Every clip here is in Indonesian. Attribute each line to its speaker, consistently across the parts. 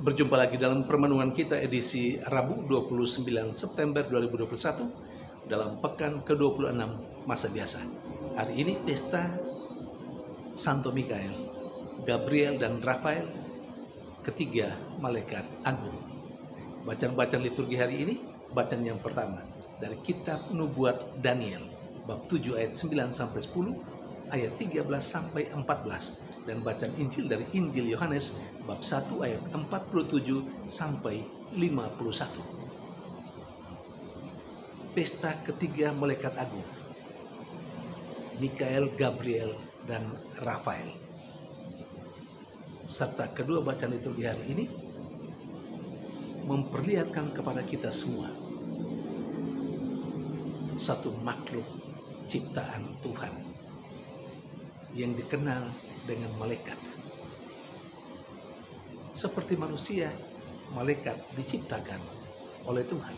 Speaker 1: Berjumpa lagi dalam permenungan kita edisi Rabu 29 September 2021 dalam pekan ke-26 masa biasa. Hari ini pesta Santo Mikael, Gabriel dan Rafael, ketiga malaikat agung. Bacaan-bacaan liturgi hari ini, bacaan yang pertama dari kitab Nubuat Daniel, bab 7 ayat 9 sampai 10, ayat 13 sampai 14. Dan bacaan Injil dari Injil Yohanes bab 1 ayat 47 sampai 51. Pesta ketiga malaikat agung, Mikael, Gabriel, dan Rafael. Serta kedua bacaan liturgi hari ini memperlihatkan kepada kita semua satu makhluk ciptaan Tuhan yang dikenal dengan malaikat. Seperti manusia, malaikat diciptakan oleh Tuhan,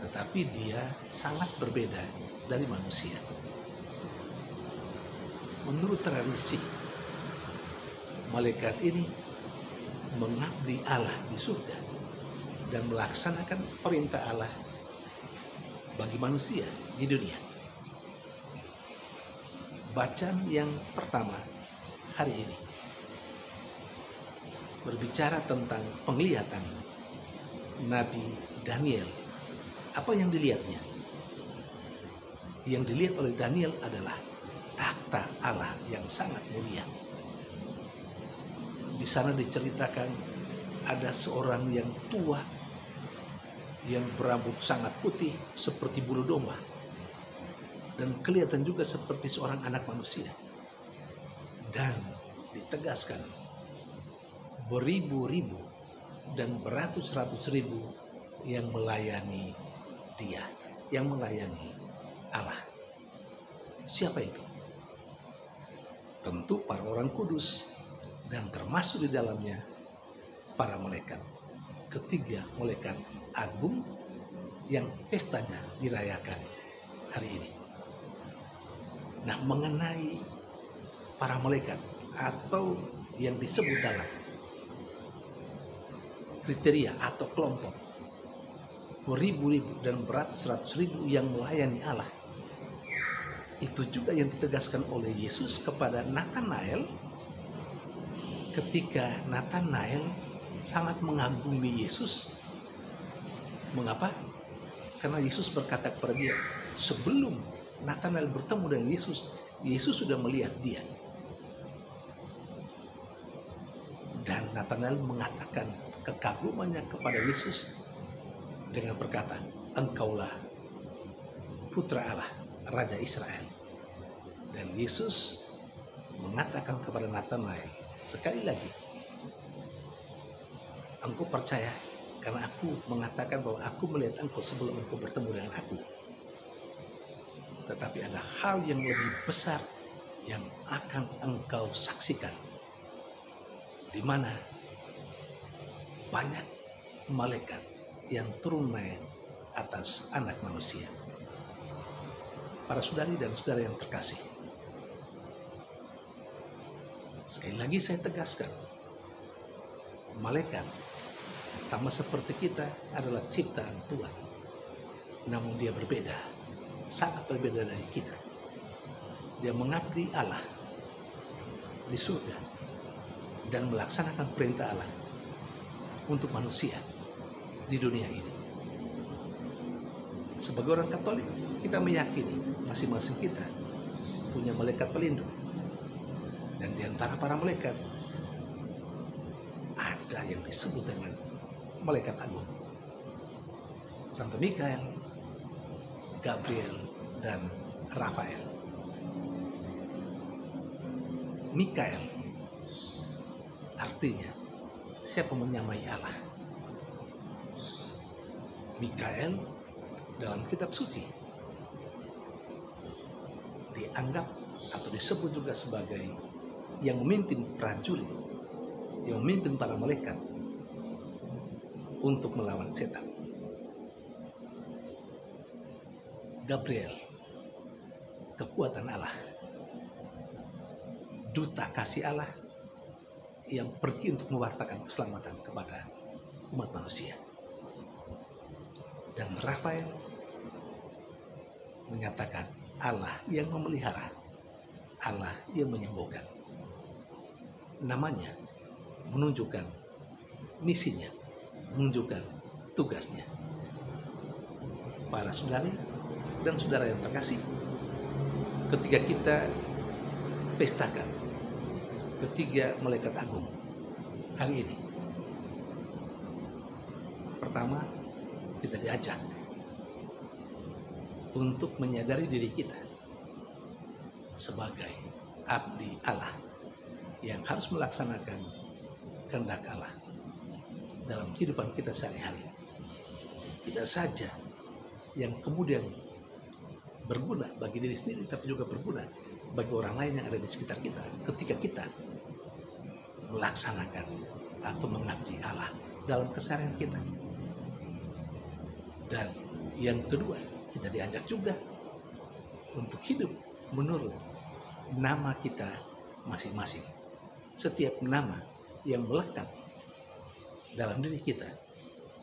Speaker 1: tetapi dia sangat berbeda dari manusia. Menurut tradisi, malaikat ini mengabdi Allah di surga dan melaksanakan perintah Allah bagi manusia di dunia. Bacaan yang pertama hari ini berbicara tentang penglihatan Nabi Daniel. Apa yang dilihatnya? Yang dilihat oleh Daniel adalah takhta Allah yang sangat mulia. Di sana diceritakan ada seorang yang tua yang berambut sangat putih seperti bulu domba dan kelihatan juga seperti seorang anak manusia. Dan ditegaskan beribu-ribu dan beratus-ratus ribu yang melayani dia, yang melayani Allah. Siapa itu? Tentu para orang kudus dan termasuk di dalamnya para malaikat. Ketiga malaikat agung yang pestanya dirayakan hari ini. Nah, mengenai para malaikat atau yang disebut dalam kriteria atau kelompok beribu-ribu dan beratus-ratus ribu yang melayani Allah, itu juga yang ditegaskan oleh Yesus kepada Nathanael ketika Nathanael sangat mengagumi Yesus. Mengapa? Karena Yesus berkata kepada dia, sebelum Nathanael bertemu dengan Yesus, Yesus sudah melihat dia. Dan Nathanael mengatakan kekagumannya kepada Yesus dengan berkata, engkaulah putra Allah, Raja Israel. Dan Yesus mengatakan kepada Nathanael, sekali lagi, engkau percaya karena aku mengatakan bahwa aku melihat engkau sebelum engkau bertemu dengan aku. Tetapi ada hal yang lebih besar yang akan engkau saksikan, di mana banyak malaikat yang turun naik atas anak manusia. Para saudari dan saudara yang terkasih, sekali lagi saya tegaskan, malaikat sama seperti kita adalah ciptaan Tuhan, namun dia berbeda, sangat berbeda dari kita. Dia mengabdi Allah di surga dan melaksanakan perintah Allah untuk manusia di dunia ini. Sebagai orang Katolik, kita meyakini masing-masing kita punya malaikat pelindung. Dan di antara para malaikat ada yang disebut dengan malaikat agung, Santo Mikael, Gabriel, dan Rafael. Mikael artinya siapa menyamai Allah. Mikael dalam kitab suci dianggap atau disebut juga sebagai yang memimpin prajurit, yang memimpin para malaikat untuk melawan setan. Gabriel, kekuatan Allah, duta kasih Allah yang pergi untuk mewartakan keselamatan kepada umat manusia. Dan Rafael menyatakan Allah yang memelihara, Allah yang menyembuhkan. Namanya menunjukkan misinya, menunjukkan tugasnya. Para saudari dan saudara yang terkasih, ketika kita pestakan ketiga malaikat agung hari ini, pertama kita diajak untuk menyadari diri kita sebagai abdi Allah yang harus melaksanakan kehendak Allah dalam kehidupan kita sehari-hari. Tidak saja yang kemudian berguna bagi diri sendiri, tapi juga berguna bagi orang lain yang ada di sekitar kita ketika kita melaksanakan atau mengabdi Allah dalam keseharian kita. Dan yang kedua, kita diajak juga untuk hidup menurut nama kita masing-masing. Setiap nama yang melekat dalam diri kita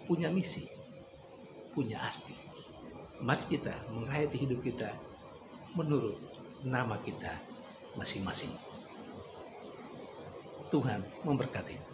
Speaker 1: punya misi, punya arti. Mari kita menghayati hidup kita menurut nama kita masing-masing. Tuhan memberkati.